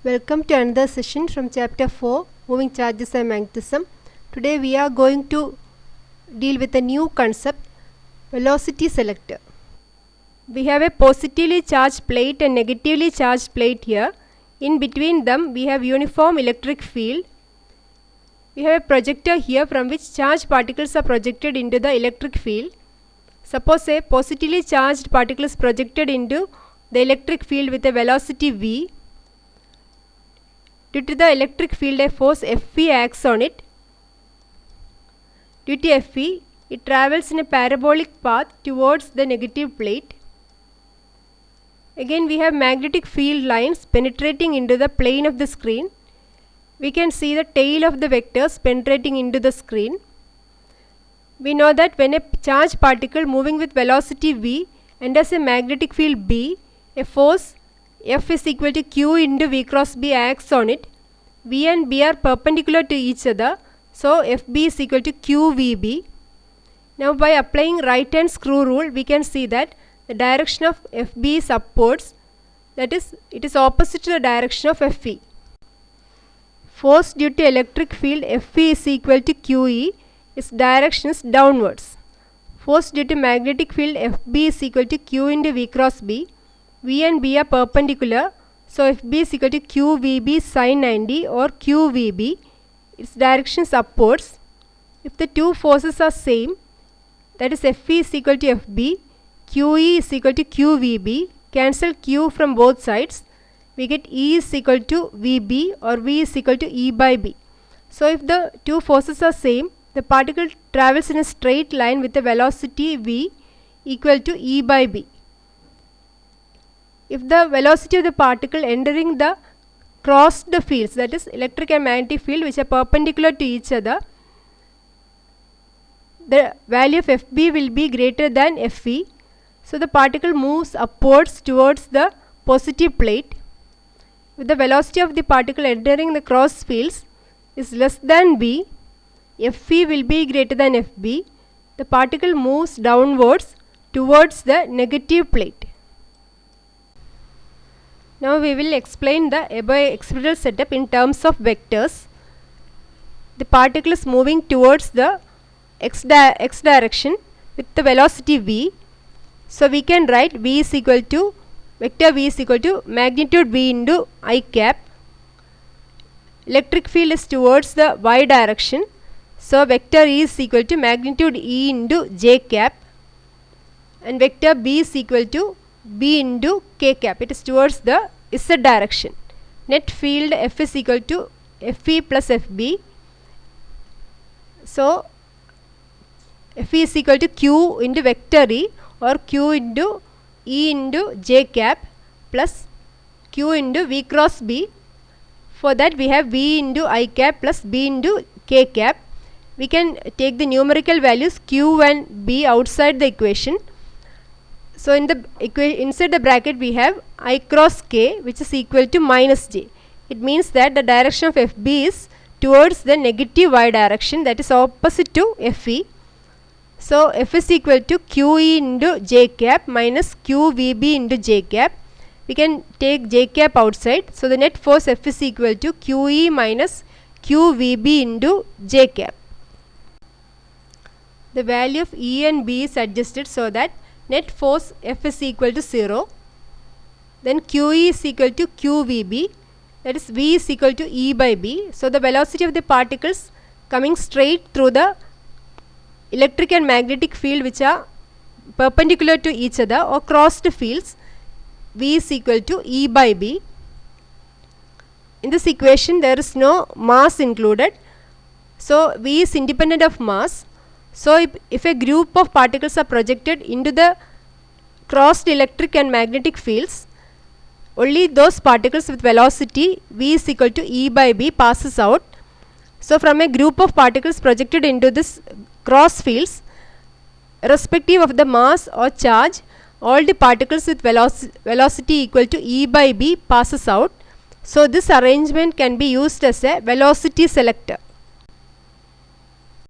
Welcome to another session from chapter 4, Moving Charges and Magnetism. Today we are going to deal with a new concept, velocity selector. We have a positively charged plate and negatively charged plate here. In between them we have uniform electric field. We have a projector here from which charged particles are projected into the electric field. Suppose a positively charged particle is projected into the electric field with a velocity v. Due to the electric field, a force Fv acts on it. Due to Fv, it travels in a parabolic path towards the negative plate. Again, we have magnetic field lines penetrating into the plane of the screen. We can see the tail of the vectors penetrating into the screen. We know that when a charged particle moving with velocity v enters a magnetic field B, a force F is equal to Q into V cross B acts on it. V and B are perpendicular to each other, so Fb is equal to QVB. Now by applying right hand screw rule, we can see that the direction of Fb is upwards, that is, it is opposite to the direction of Fe. Force due to electric field Fe is equal to QE, its direction is downwards. Force due to magnetic field Fb is equal to Q into V cross B. V and B are perpendicular, so Fb is equal to QVB sin 90 or QVB, its direction is upwards. If the two forces are same, that is Fe is equal to Fb, QE is equal to QVB, cancel Q from both sides, we get E is equal to Vb or V is equal to E by B. So if the two forces are same, the particle travels in a straight line with a velocity v equal to E by B. If the velocity of the particle entering the crossed fields, that is electric and magnetic field which are perpendicular to each other, the value of Fb will be greater than Fe. So the particle moves upwards towards the positive plate. If the velocity of the particle entering the cross fields is less than v, Fe will be greater than Fb. The particle moves downwards towards the negative plate. Now we will explain the above experimental setup in terms of vectors. The particle is moving towards the x direction with the velocity v. So we can write v is equal to vector v is equal to magnitude v into I cap. Electric field is towards the y direction. So vector E is equal to magnitude E into j cap, and vector B is equal to B into k cap. It is towards the z direction. Net field F is equal to Fe plus Fb. So Fe is equal to Q into vector E or Q into E into j cap plus Q into V cross B. For that we have V into I cap plus B into k cap. We can take the numerical values Q and B outside the equation. So in the inside the bracket we have I cross k, which is equal to minus j. It means that the direction of Fb is towards the negative y direction, that is opposite to Fe. So F is equal to QE into j cap minus QVB into j cap. We can take j cap outside. So the net force F is equal to QE minus QVB into j cap. The value of E and B is adjusted so that net force F is equal to 0. Then QE is equal to QVB, that is V is equal to E by B. So the velocity of the particles coming straight through the electric and magnetic field which are perpendicular to each other or crossed fields, V is equal to E by B. In this equation there is no mass included, so V is independent of mass. So if a group of particles are projected into the crossed electric and magnetic fields, only those particles with velocity v is equal to E by B passes out. So from a group of particles projected into this cross fields, irrespective of the mass or charge, all the particles with velocity equal to E by B passes out. So this arrangement can be used as a velocity selector.